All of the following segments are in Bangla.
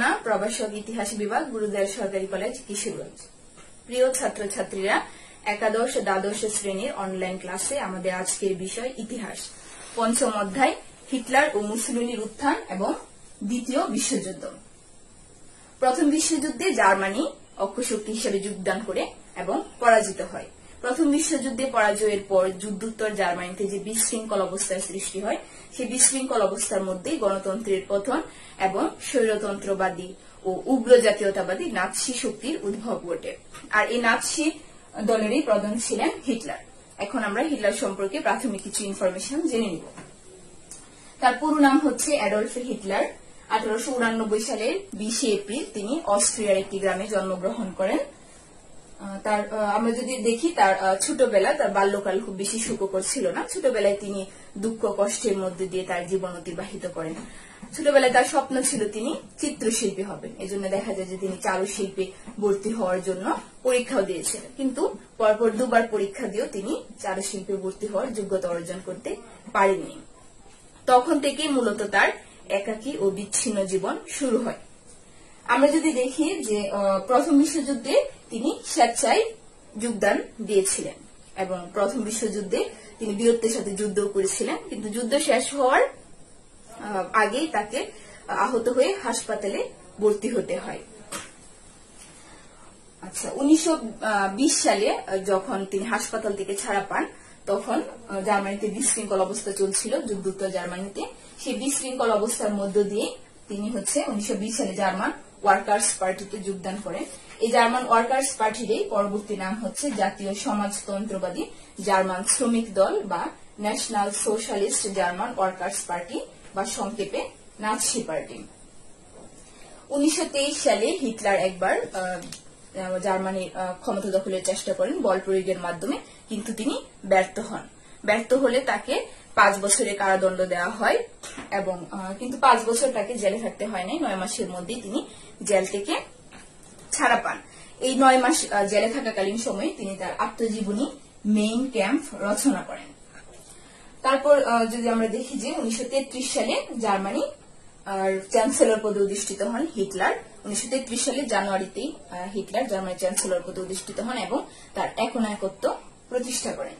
থানা প্রভাষক ইতিহাস বিভাগ গুরুদয়াল সরকারি কলেজ কিশোরগঞ্জ। প্রিয় ছাত্রছাত্রীরা, একাদশ দ্বাদশ শ্রেণীর অনলাইন ক্লাসে আমাদের আজকের বিষয় ইতিহাস। পঞ্চম অধ্যায় হিটলার ও মুসোলিনির উত্থান এবং দ্বিতীয় বিশ্বযুদ্ধ। প্রথম বিশ্বযুদ্ধে জার্মানি অক্ষশক্তি হিসেবে যোগদান করে এবং পরাজিত হয়। প্রথম বিশ্বযুদ্ধে পরাজয়ের পর যুদ্ধোত্তর জার্মানিতে যে বিশৃঙ্খল অবস্থার সৃষ্টি হয়, সেই বিশৃঙ্খল অবস্থার মধ্যেই গণতন্ত্রের পতন এবং স্বৈরতন্ত্রবাদী ও উগ্র জাতীয়তাবাদী নাৎসি শক্তির উদ্ভব ঘটে। আর এই নাৎসি দলেরই প্রধান ছিলেন হিটলার। এখন আমরা হিটলার সম্পর্কে প্রাথমিক কিছু ইনফরমেশন জেনে নিব। তার পুরো নাম হচ্ছে অ্যাডলফ হিটলার। 1889 সালের 20 এপ্রিল তিনি অস্ট্রিয়ার একটি গ্রামে জন্মগ্রহণ করেন। তার আমরা যদি দেখি তার ছোটবেলা, তার বাল্যকাল খুব বেশি সুখকর ছিল না। ছোটবেলায় তিনি দুঃখ কষ্টের মধ্যে দিয়ে তার জীবন অতিবাহিত করেন। ছোটবেলায় তার স্বপ্ন ছিল তিনি চিত্রশিল্পী হবেন। এজন্য দেখা যায় যে তিনি চারুশিল্পে ভর্তি হওয়ার জন্য পরীক্ষাও দিয়েছিলেন, কিন্তু পরপর দুবার পরীক্ষা দিয়েও তিনি চারুশিল্পে ভর্তি হওয়ার যোগ্যতা অর্জন করতে পারেননি। তখন থেকেই মূলত তার একাকী ও বিচ্ছিন্ন জীবন শুরু হয়। আমরা যদি দেখি যে প্রথম বিশ্বযুদ্ধে তিনি স্বেচ্ছায় যোগদান দিয়েছিলেন এবং প্রথম বিশ্বযুদ্ধে তিনি বীরত্বের সাথে যুদ্ধও করেছিলেন, কিন্তু যুদ্ধ শেষ হওয়ার আগেই তাকে আহত হয়ে হাসপাতালে ভর্তি হতে হয়। আচ্ছা, 1920 সালে যখন তিনি হাসপাতাল থেকে ছাড়া পান, তখন জার্মানিতে বিশৃঙ্খল অবস্থা চলছিল, যুদ্ধোত্তর জার্মানিতে। সেই বিশৃঙ্খল অবস্থার মধ্য দিয়ে তিনি 1920 সালে জার্মান ওয়ার্কার্স পার্টিতে যোগদান করেন। এই জার্মান ওয়ার্কার্স পার্টিরই পরবর্তী নাম হচ্ছে জাতীয় সমাজতন্ত্রবাদী জার্মান শ্রমিক দল বা national socialist German workers party বা সংক্ষেপে নাৎসি পার্টি। 1923 সালে হিটলার একবার জার্মানির ক্ষমতা দখলের চেষ্টা করেন বল প্রয়োগের মাধ্যমে, কিন্তু তিনি ব্যর্থ হন। ব্যর্থ হলে তাকে 5 বছরের কারাদণ্ড দেওয়া হয় এবং কিন্তু 5 বছর তাকে জেলে থাকতে হয় নাই। 9 মাসের মধ্যেই তিনি জেল থেকে ছাড়া পান। এই 9 মাস জেলে থাকাকালীন সময়ে তিনি তার আত্মজীবনী মেইন ক্যাম্প রচনা করেন। তারপর যদি আমরা দেখি যে 1933 সালে জার্মানি চ্যান্সেলর পদে অধিষ্ঠিত হন হিটলার। 1933 সালের জানুয়ারিতেই হিটলার জার্মানির চ্যান্সেলর পদে অধিষ্ঠিত হন এবং তার একনায়কত্ব প্রতিষ্ঠা করেন।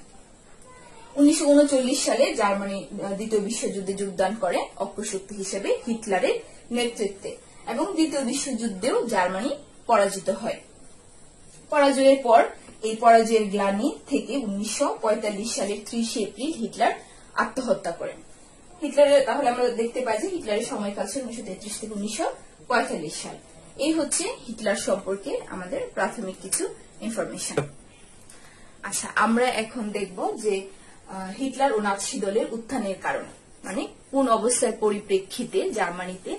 1939 সালে জার্মানি দ্বিতীয় বিশ্বযুদ্ধে যোগদান করে অক্ষশক্তি হিসেবে হিটলারের নেতৃত্বে এবং দ্বিতীয় বিশ্বযুদ্ধেও জার্মানি পরাজিত হয়। পরাজয়ের পর এই পরাজয়ের গ্লানি থেকে 1945 সালের 30 এপ্রিল হিটলার আত্মহত্যা করেন। হিটলারের তাহলে আমরা দেখতে পাই যে হিটলারের সময়কাল ছিল 1933 থেকে 1945 সাল। এই হচ্ছে হিটলার সম্পর্কে আমাদের প্রাথমিক কিছু ইনফরমেশন। আচ্ছা, আমরা এখন দেখব যে হিটলার ও নাৎসি দলের উত্থানের কারণ, মানে কোন অবস্থার পরিপ্রেক্ষিতে জার্মানিতে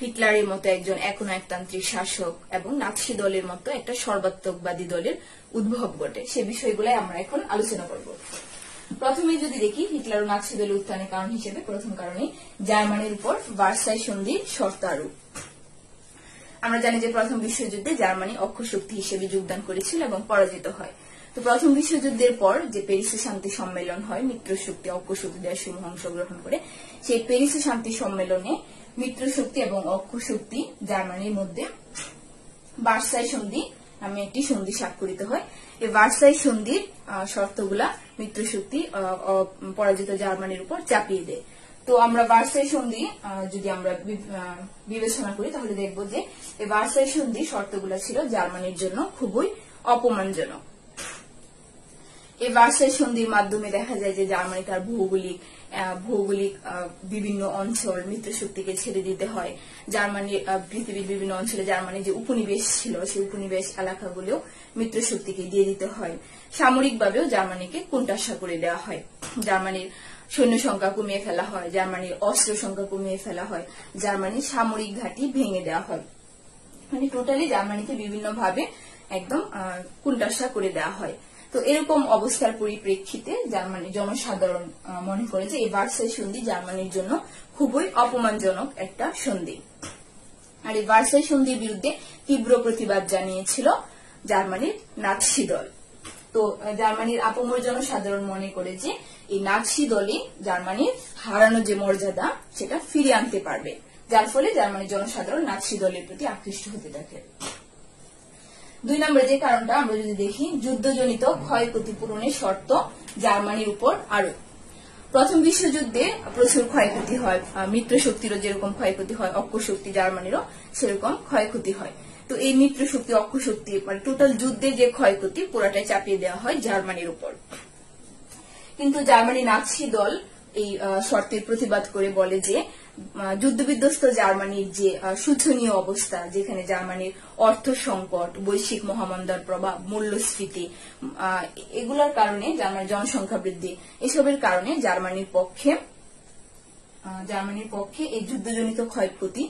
হিটলারের মতো একজন একনায়কতান্ত্রিক শাসক এবং নাৎসি দলের মতো একটা সর্বাত্মকবাদী দলের উদ্ভব ঘটে, সে বিষয়গুলাই আমরা এখন আলোচনা করব। প্রথমে যদি দেখি হিটলার ও নাৎসি দলের উত্থানের কারণ হিসেবে প্রথম কারণে জার্মানির উপর ভার্সাই সন্ধির শর্ত আরোপ। আমরা জানি যে প্রথম বিশ্বযুদ্ধে জার্মানি অক্ষশক্তি হিসেবে যোগদান করেছিল এবং পরাজিত হয়। তো প্রথম বিশ্বযুদ্ধের পর যে প্যারিসে শান্তি সম্মেলন হয়, মিত্রশক্তি অক্ষশক্তি দেশসমূহ অংশগ্রহণ করে, সেই প্যারিসে শান্তি সম্মেলনে মিত্রশক্তি এবং অক্ষশক্তি জার্মানির মধ্যে ভার্সাই সন্ধি নামে একটি সন্ধি স্বাক্ষরিত হয়। এই ভার্সাই সন্ধির শর্তগুলা মিত্রশক্তি পরাজিত জার্মানির উপর চাপিয়ে দেয়। তো আমরা ভার্সাই সন্ধি যদি আমরা বিবেচনা করি, তাহলে দেখব যে এই ভার্সাই সন্ধির শর্তগুলা ছিল জার্মানির জন্য খুবই অপমানজনক। এই ভার্সাই সন্ধির মাধ্যমে দেখা যায় যে জার্মানি তার ভৌগোলিক বিভিন্ন অঞ্চল মিত্রশক্তিকে ছেড়ে দিতে হয়। জার্মানির পৃথিবীর বিভিন্ন অঞ্চলে জার্মানির যে উপনিবেশ ছিল, সেই উপনিবেশ এলাকাগুলো মিত্রশক্তিকে দিয়ে দিতে হয়। সামরিকভাবেও জার্মানিকে কোণঠাসা করে দেওয়া হয়। জার্মানির সৈন্য সংখ্যা কমিয়ে ফেলা হয়, জার্মানির অস্ত্র সংখ্যা কমিয়ে ফেলা হয়, জার্মানির সামরিক ঘাঁটি ভেঙে দেওয়া হয়। মানে টোটালি জার্মানিকে বিভিন্নভাবে একদম কোণঠাসা করে দেওয়া হয়। তো এরকম অবস্থার পরিপ্রেক্ষিতে জার্মানির জনসাধারণ মনে করে যে এই ভার্সাই সন্ধি জার্মানির জন্য খুবই অপমানজনক একটা সন্ধি। আর এই ভার্সাই সন্ধির বিরুদ্ধে তীব্র প্রতিবাদ জানিয়েছিল জার্মানির নাৎসি দল। তো জার্মানির আপামর জনসাধারণ মনে করে যে এই নাৎসি দলই জার্মানির হারানো যে মর্যাদা সেটা ফিরিয়ে আনতে পারবে। যার ফলে জার্মানির জনসাধারণ নাৎসি দলের প্রতি আকৃষ্ট হতে থাকে। 2 নম্বরে যে কারণটা আমরা যদি দেখি, যুদ্ধজনিত ক্ষয়ক্ষতি পূরণের শর্ত জার্মানির উপর আরোপ। প্রথম বিশ্বযুদ্ধে প্রচুর ক্ষয়ক্ষতি হয়, মিত্র শক্তিরও যেরকম ক্ষয়ক্ষতি হয়, অক্ষ শক্তি জার্মানিরও সেরকম ক্ষয়ক্ষতি হয়। তো এই মিত্র শক্তি, অক্ষ শক্তি মানে টোটাল যুদ্ধের যে ক্ষয়ক্ষতি পুরাটাই চাপিয়ে দেওয়া হয় জার্মানির উপর। কিন্তু জার্মানি নাৎসি দল এই শর্তের প্রতিবাদ করে বলে যে যুদ্ধবিধ্বস্ত জার্মানির যে শোচনীয় অবস্থা, যেখানে জার্মানির অর্থ সংকট, বৈশ্বিক মহামন্দার প্রভাব, মূল্যস্ফীতি, এগুলোর কারণে জার্মানির জনসংখ্যা বৃদ্ধি, এসবের কারণে জার্মানির পক্ষে এই যুদ্ধজনিত ক্ষয়ক্ষতি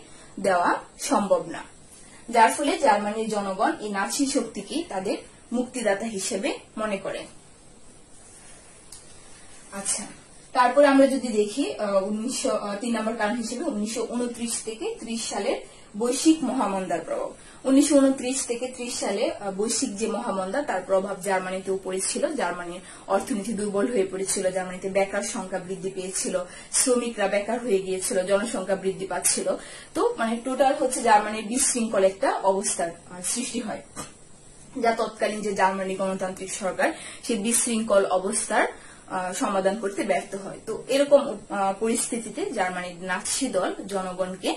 দেওয়া সম্ভব না। যার ফলে জার্মানির জনগণ এই নাৎসি শক্তিকে তাদের মুক্তিদাতা হিসেবে মনে করে। আচ্ছা, তারপরে আমরা যদি দেখি 3 নম্বর কারণ হিসেবে 1929 থেকে 30 সালের বৈশ্বিক মহামন্দার প্রভাব। 1929 থেকে 30 সালে বৈশ্বিক যে মহামন্দা, তার প্রভাব জার্মানিতেও পড়েছিল। জার্মানির অর্থনীতি দুর্বল হয়ে পড়েছিল, জার্মানিতে বেকার সংখ্যা বৃদ্ধি পেয়েছিল, শ্রমিকরা বেকার হয়ে গিয়েছিল, জনসংখ্যা বৃদ্ধি পাচ্ছিল। তো মানে টোটাল হচ্ছে জার্মানির বিশৃঙ্খল একটা অবস্থার সৃষ্টি হয়, যা তৎকালীন যে জার্মানি গণতান্ত্রিক সরকার সেই বিশৃঙ্খল অবস্থার সমাধান করতে ব্যর্থ হয়। তো এরকম পরিস্থিতিতে জার্মানির নাৎসি দল জনগণকে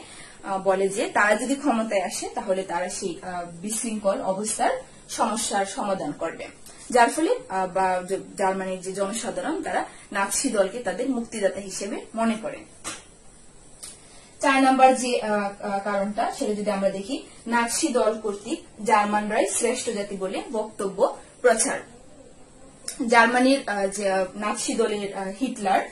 বলে যে তারা যদি ক্ষমতায় আসে তাহলে তারা সেই বিশৃঙ্খল অবস্থার সমস্যার সমাধান করবে। যার ফলে জার্মানির যে জনসাধারণ তারা নাৎসি দলকে তাদের মুক্তিদাতা হিসেবে মনে করে। 4 নম্বর যে কারণটা সেটা যদি আমরা দেখি, নাৎসি দল কর্তৃক জার্মানরাই শ্রেষ্ঠ জাতি বলে বক্তব্য প্রচার। জার্মানির যে নাৎসি দলের হিটলার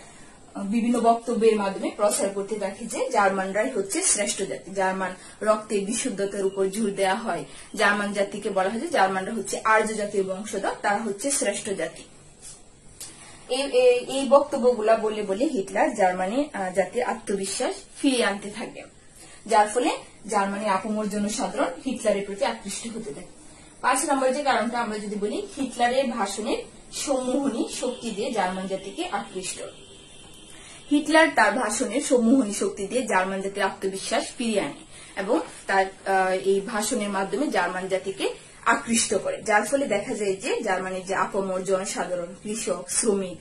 বিভিন্ন বক্তব্যের মাধ্যমে প্রচার করতে থাকে যে জার্মানরাই হচ্ছে শ্রেষ্ঠ জাতি, জার্মান রক্তের বিশুদ্ধতার উপর জোর দেওয়া হয়, জার্মান জাতিকে বলা হয় যে জার্মানরা হচ্ছে আর্য জাতির বংশধর, তারা হচ্ছে শ্রেষ্ঠ জাতি। এই বক্তব্যগুলা বলে বলে হিটলার জার্মানি জাতির আত্মবিশ্বাস ফিরিয়ে আনতে থাকে, যার ফলে জার্মানির আপামর জনসাধারণ হিটলারের প্রতি আকৃষ্ট হতে থাকে। 5 নম্বর যে কারণটা আমরা যদি বলি, হিটলারের ভাষণের সম্মোহনী শক্তি দিয়ে জার্মান জাতিকে আকৃষ্ট। হিটলার তার ভাষণের সম্মোহনী শক্তি দিয়ে জার্মান জাতির আত্মবিশ্বাস ফিরিয়ে আনে এবং তার এই ভাষণের মাধ্যমে জার্মান জাতিকে আকৃষ্ট করে, যার ফলে দেখা যায় যে জার্মানির যে আপামর জনসাধারণ, কৃষক, শ্রমিক,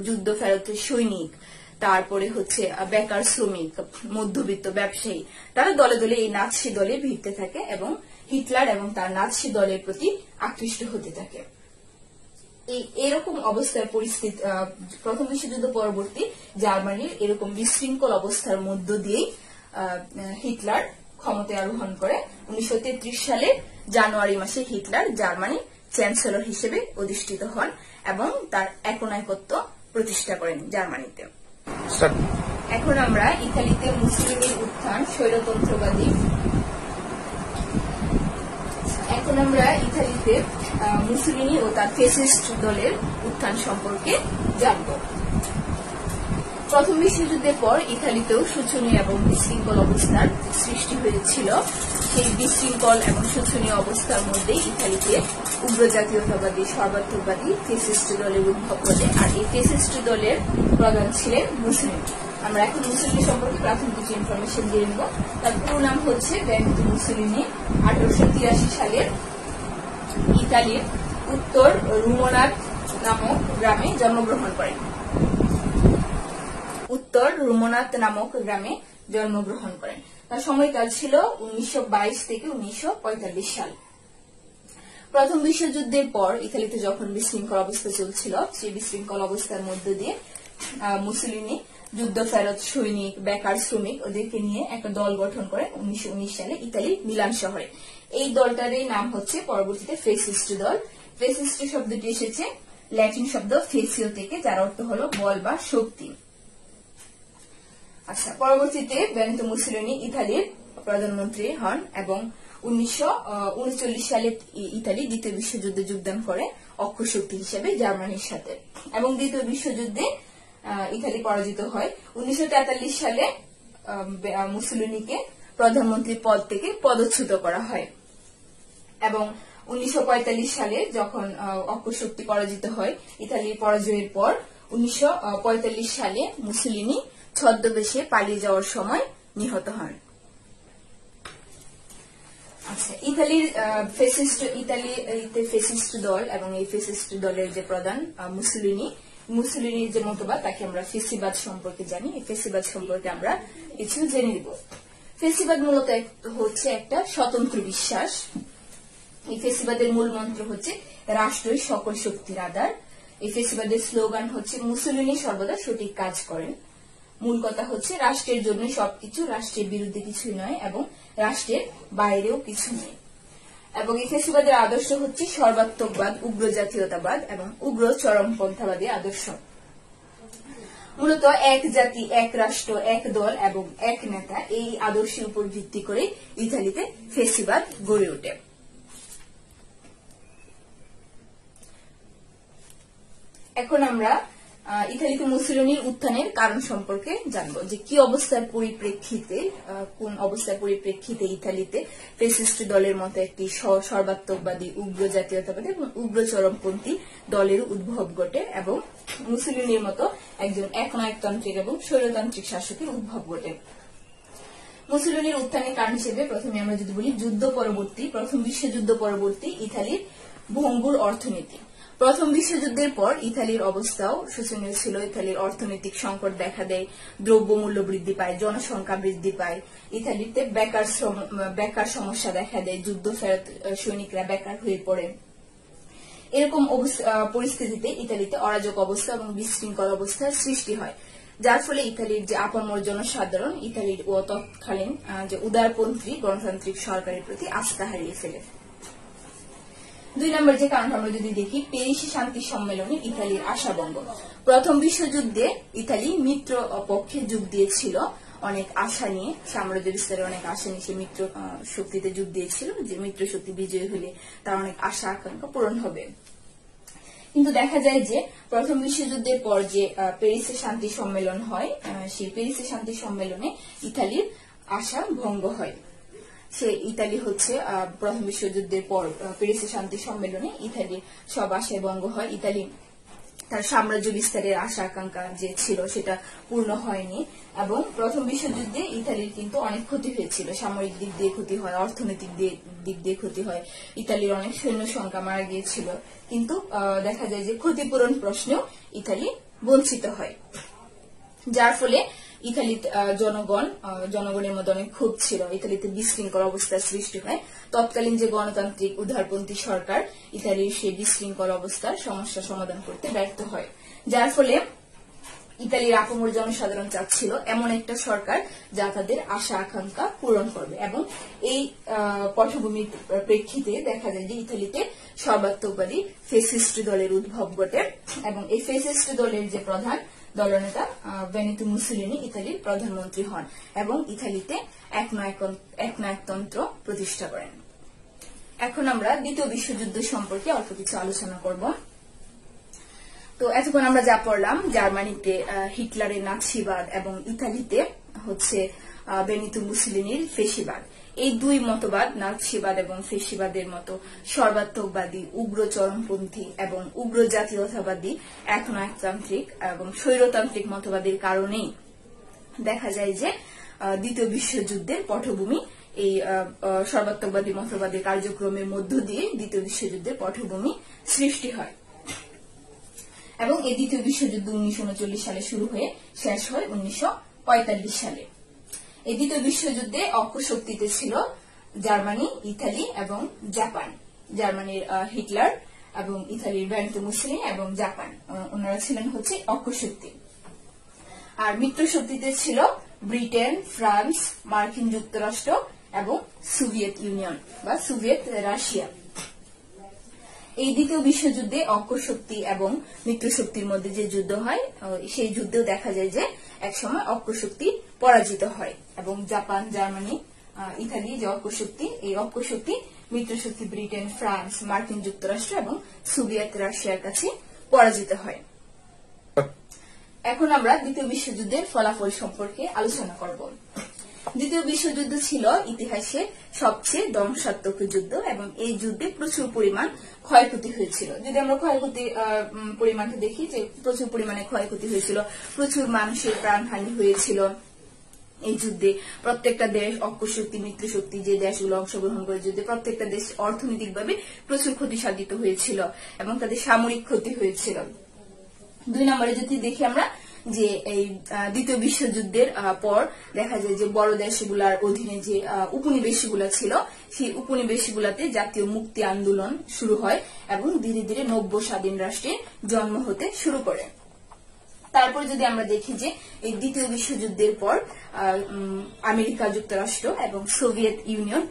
যুদ্ধ ফেরতের সৈনিক, তারপরে হচ্ছে বেকার শ্রমিক, মধ্যবিত্ত ব্যবসায়ী, তারা দলে দলে এই নাৎসি দলে ভিড়তে থাকে এবং হিটলার এবং তার নাৎসি দলের প্রতি আকৃষ্ট হতে থাকে। এরকম অবস্থার পরিস্থিতি প্রথম বিশ্বযুদ্ধ পরবর্তী জার্মানির এরকম বিশৃঙ্খল অবস্থার মধ্য দিয়েই হিটলার ক্ষমতায় আরোহণ করে। 1933 সালে জানুয়ারি মাসে হিটলার জার্মানির চ্যান্সেলর হিসেবে অধিষ্ঠিত হন এবং তার একনায়কত্ব প্রতিষ্ঠা করেন জার্মানিতে। এখন আমরা ইতালিতে মুসলিমের উত্থান, স্বৈরতন্ত্রবাদী এখন আমরা ইতালিতে মুসলিনি ও তার ফ্যাসিস্ট দলের উত্থান সম্পর্কে জানব। প্রথম বিশ্বযুদ্ধের পর ইতালিতেও শোচনীয় এবং বিশৃঙ্খল অবস্থার সৃষ্টি হয়েছিল। সেই বিশৃঙ্খল এবং শোচনীয় অবস্থার মধ্যে ইতালিতে উগ্র জাতীয়তাবাদী, সর্বাত্মকবাদী ফ্যাসিস্ট দলের উদ্ভব ঘটে, আর এই ফ্যাসিস্ট দলের প্রধান ছিলেন মুসলিম। আমরা এখন মুসলিম সম্পর্কে প্রাথমিক কিছু ইনফরমেশন দিয়ে নেব। তার পুরো নাম হচ্ছে বেনিতো মুসলিনি। 1883 সালে ইতালির উত্তর রুমোনাত নামক গ্রামে জন্মগ্রহণ করেন। তার সময়কাল ছিল 1922 থেকে 1945 সাল। প্রথম বিশ্বযুদ্ধের পর ইতালিতে যখন বিশৃঙ্খল অবস্থা চলছিল, সেই বিশৃঙ্খল অবস্থার মধ্য দিয়ে মুসলিনি যুদ্ধ ফেরত সৈনিক, বেকার শ্রমিক ওদেরকে নিয়ে একটা দল গঠন করে 1919 সালে ইতালির মিলান শহরে। এই দলটারই নাম হচ্ছে পরবর্তীতে ফ্যাসিস্ট দল। ফ্যাসিস্ট শব্দটি এসেছে ল্যাটিন শব্দ ফেসিও থেকে, যার অর্থ হলো বল বা শক্তি। আচ্ছা, পরবর্তীতে বেনিতো মুসলিনি ইতালির প্রধানমন্ত্রী হন এবং 1939 সালে ইতালি দ্বিতীয় বিশ্বযুদ্ধে যোগদান করে অক্ষ শক্তি হিসেবে জার্মানির সাথে, এবং দ্বিতীয় বিশ্বযুদ্ধে ইতালি পরাজিত হয়। 1943 সালে মুসলিনিকে প্রধানমন্ত্রীর পদ থেকে পদচ্যুত করা হয় এবং 1945 সালে যখন অক্ষ শক্তি পরাজিত হয়, ইতালির পরাজয়ের পর 1945 সালে মুসলিনি ছদ্মবেশে পালিয়ে যাওয়ার সময় নিহত হন। আচ্ছা, ইতালিতে ফেসিস্ট দল এবং এই ফেসিস্ট দলের যে প্রধান মুসোলিনির যে মতবাদ তাকে আমরা ফেসিবাদ সম্পর্কে জানি। এই ফেসিবাদ সম্পর্কে আমরা কিছু জেনে নিব। ফেসিবাদ মূলত হচ্ছে একটা স্বতন্ত্র বিশ্বাস। এই ফেসিবাদের মূল মন্ত্র হচ্ছে রাষ্ট্রই সকল শক্তির আধার। এই ফেসিবাদের স্লোগান হচ্ছে মুসোলিনি সর্বদা সঠিক কাজ করেন। মূল কথা হচ্ছে রাষ্ট্রের জন্য সবকিছু, রাষ্ট্রের বিরুদ্ধে কিছুই নয় এবং রাষ্ট্রের বাইরেও কিছু নেই। এবং এই ফেসিবাদের আদর্শ হচ্ছে সর্বাত্মকবাদ, উগ্র জাতীয়তাবাদ এবং উগ্র চরমপন্থাবাদী আদর্শ। মূলত এক জাতি, এক রাষ্ট্র, এক দল এবং এক নেতা, এই আদর্শের উপর ভিত্তি করে ইতালিতে ফেসিবাদ গড়ে ওঠে। এখন আমরা ইতালিতে মুসোলিনির উত্থানের কারণ সম্পর্কে জানবো, যে কি অবস্থার পরিপ্রেক্ষিতে, কোন অবস্থার পরিপ্রেক্ষিতে ইতালিতে ফেসিস্ট দলের মতো একটি সর্বাত্মকবাদী, উগ্র জাতীয়তাবাদী এবং উগ্র চরমপন্থী দলের উদ্ভব ঘটে এবং মুসোলিনির মতো একজন একনায়কতান্ত্রিক এবং স্বৈরতান্ত্রিক শাসকের উদ্ভব ঘটে। মুসোলিনির উত্থানের কারণ হিসেবে প্রথমে আমরা যদি বলি প্রথম বিশ্বযুদ্ধ পরবর্তী ইতালির ভঙ্গুর অর্থনীতি। প্রথম বিশ্বযুদ্ধের পর ইতালির অবস্থাও শোচনীয় ছিল। ইতালির অর্থনৈতিক সংকট দেখা দেয়, দ্রব্যমূল্য বৃদ্ধি পায়, জনসংখ্যা বৃদ্ধি পায়, ইতালিতে বেকার সমস্যা দেখা দেয়, যুদ্ধ ফেরত সৈনিকরা বেকার হয়ে পড়ে। এরকম পরিস্থিতিতে ইতালিতে অরাজক অবস্থা এবং বিশৃঙ্খল অবস্থার সৃষ্টি হয়, যার ফলে ইতালির যে আপামর জনসাধারণ ইতালির ও তৎকালীন যে উদারপন্থী গণতান্ত্রিক সরকারের প্রতি আস্থা হারিয়ে ফেলে। 2 নম্বর যে কারণ আমরা যদি দেখি, প্যারিসি শান্তি সম্মেলনে ইতালির আশাভঙ্গ। প্রথম বিশ্বযুদ্ধে ইতালি মিত্র পক্ষে যোগ দিয়েছিল অনেক আশা নিয়ে, সাম্রাজ্য বিস্তারের অনেক আশা নিয়ে সে মিত্র শক্তিতে যোগ দিয়েছিল, যে মিত্র শক্তি বিজয়ী হলে তার অনেক আশা আকাঙ্ক্ষা পূরণ হবে। কিন্তু দেখা যায় যে প্রথম বিশ্বযুদ্ধের পর যে প্যারিসে শান্তি সম্মেলন হয়, সেই প্যারিসে শান্তি সম্মেলনে ইতালির আশা ভঙ্গ হয়। ইতালি হচ্ছে প্রথম বিশ্বযুদ্ধের পর প্যারিসে শান্তি সম্মেলনে ইতালির সব আশায় ভঙ্গ হয়। ইতালি তার সাম্রাজ্য বিস্তারের আশা আকাঙ্ক্ষা যে ছিল সেটা পূর্ণ হয়নি এবং প্রথম বিশ্বযুদ্ধে ইতালির কিন্তু অনেক ক্ষতি হয়েছিল। সামরিক দিক দিয়ে ক্ষতি হয়, অর্থনৈতিক দিক দিয়ে ক্ষতি হয়, ইতালির অনেক সৈন্য সংখ্যা মারা গিয়েছিল। কিন্তু দেখা যায় যে ক্ষতিপূরণ প্রশ্নেও ইতালি বঞ্চিত হয়, যার ফলে ইতালির জনগণের মধ্যে অনেক ক্ষোভ ছিল। ইতালিতে বিশৃঙ্খল অবস্থার সৃষ্টি হয়। তৎকালীন যে গণতান্ত্রিক উদারপন্থী সরকার ইতালির সেই বিশৃঙ্খল অবস্থার সমস্যা সমাধান করতে ব্যর্থ হয়, যার ফলে ইতালির আপামর জনসাধারণ চাচ্ছিল এমন একটা সরকার যা তাদের আশা আকাঙ্ক্ষা পূরণ করবে। এবং এই পটভূমির প্রেক্ষিতে দেখা যায় যে ইতালিতে সর্বাত্মকবাদী ফেসিস্ট দলের উদ্ভব ঘটে এবং এই ফেসিস্ট দলের যে প্রধান দলনেতা বেনিতো মুসোলিনি ইতালির প্রধানমন্ত্রী হন এবং ইতালিতে একনায়কতন্ত্র প্রতিষ্ঠা করেন। এখন আমরা দ্বিতীয় বিশ্বযুদ্ধ সম্পর্কে অল্প কিছু আলোচনা করব। তো এতক্ষণ আমরা যা পড়লাম, জার্মানিতে হিটলারের নাৎসিবাদ এবং ইতালিতে হচ্ছে বেনিতো মুসোলিনির ফেসিবাদ। এই দুই মতবাদ, নাৎসিবাদ এবং ফেসিবাদের মতো সর্বাত্মকবাদী, উগ্র চরমপন্থী এবং উগ্র জাতীয়তাবাদী, একনায়কতান্ত্রিক এবং স্বৈরতান্ত্রিক মতবাদের কারণেই দেখা যায় যে দ্বিতীয় বিশ্বযুদ্ধের পটভূমি এই সর্বাত্মকবাদী মতবাদের কার্যক্রমের মধ্য দিয়ে দ্বিতীয় বিশ্বযুদ্ধের পটভূমি সৃষ্টি হয়। এবং এই দ্বিতীয় বিশ্বযুদ্ধ 1939 সালে শুরু হয়ে শেষ হয় 1945 সালে। এই দ্বিতীয় বিশ্বযুদ্ধে অক্ষশক্তিতে ছিল জার্মানি, ইতালি এবং জাপান। জার্মানির হিটলার এবং ইতালির বেনিতো মুসোলিনি এবং জাপান, ওনারা ছিলেন হচ্ছে অক্ষশক্তি। আর মিত্র শক্তিতে ছিল ব্রিটেন, ফ্রান্স, মার্কিন যুক্তরাষ্ট্র এবং সোভিয়েত ইউনিয়ন বা সোভিয়েত রাশিয়া। এই দ্বিতীয় বিশ্বযুদ্ধে অক্ষশক্তি এবং মিত্রশক্তির মধ্যে যে যুদ্ধ হয়, সেই যুদ্ধেও দেখা যায় যে একসময় অক্ষশক্তি পরাজিত হয় এবং জাপান, জার্মানি, ইতালি যে অক্ষশক্তি, এই অক্ষশক্তি মিত্রশক্তি ব্রিটেন, ফ্রান্স, মার্কিন যুক্তরাষ্ট্র এবং সোভিয়েত রাশিয়ার কাছে পরাজিত হয়। এখন আমরা দ্বিতীয় বিশ্বযুদ্ধের ফলাফল সম্পর্কে আলোচনা করব। দ্বিতীয় বিশ্বযুদ্ধ ছিল ইতিহাসে সবচেয়ে ধ্বংসাত্মক যুদ্ধ এবং এই যুদ্ধে প্রচুর পরিমাণ ক্ষয়ক্ষতি হয়েছিল। যদি আমরা ক্ষয়ক্ষতি পরিমাণটা দেখি, যে প্রচুর পরিমাণে ক্ষয়ক্ষতি হয়েছিল, প্রচুর মানুষের প্রাণহানি হয়েছিল এই যুদ্ধে প্রত্যেকটা দেশ, অক্ষর শক্তি, মিত্র শক্তি যে দেশগুলো অংশগ্রহণ করে যুদ্ধে, প্রত্যেকটা দেশ অর্থনৈতিকভাবে প্রচুর ক্ষতি সাধিত হয়েছিল এবং তাদের সামরিক ক্ষতি হয়েছিল। 2 নম্বরে যদি দেখি আমরা যে এই দ্বিতীয় বিশ্বযুদ্ধের পর দেখা যায় যে বড় দেশগুলার অধীনে যে উপনিবেশগুলা ছিল, সেই উপনিবেশগুলাতে জাতীয় মুক্তি আন্দোলন শুরু হয় এবং ধীরে ধীরে নব্য স্বাধীন রাষ্ট্রের জন্ম হতে শুরু করে। তারপরে যদি আমরা দেখি যে এই দ্বিতীয় বিশ্বযুদ্ধের পর আমেরিকা যুক্তরাষ্ট্র এবং সোভিয়েত ইউনিয়ন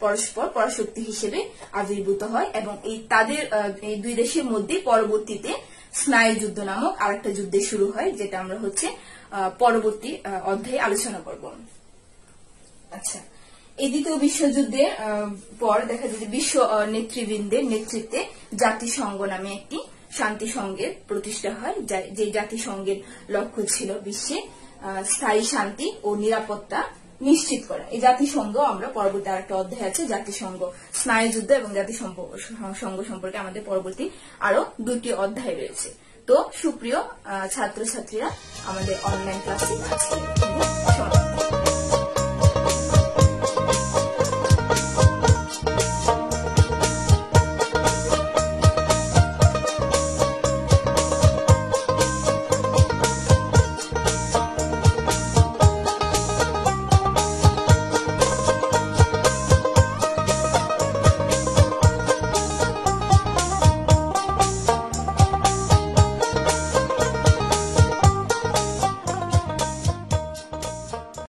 পরস্পর পরাশক্তি হিসেবে আবির্ভূত হয় এবং এই 2 দেশের মধ্যে পরবর্তীতে স্নায়ু যুদ্ধ নামক আরেকটা যুদ্ধ শুরু হয়, যেটা আমরা পরবর্তী অধ্যায়ে আলোচনা করব। আচ্ছা, এই দ্বিতীয় বিশ্বযুদ্ধের পর দেখা যায় যে বিশ্ব নেতৃবৃন্দের নেতৃত্বে জাতিসংঘ নামে একটি শান্তি সংঘের প্রতিষ্ঠা হয়, যে জাতিসংঘের লক্ষ্য ছিল বিশ্বে স্থায়ী শান্তি ও নিরাপত্তা নিশ্চিত করা। এই জাতিসংঘ আমরা পরবর্তী আরেকটা অধ্যায় আছে জাতিসংঘ, স্নায়ুযুদ্ধ এবং জাতিসংঘ সম্পর্কে আমাদের পরবর্তী আরো 2টি অধ্যায় রয়েছে। তো সুপ্রিয় ছাত্রছাত্রীরা, আমাদের অনলাইন ক্লাসে আজকে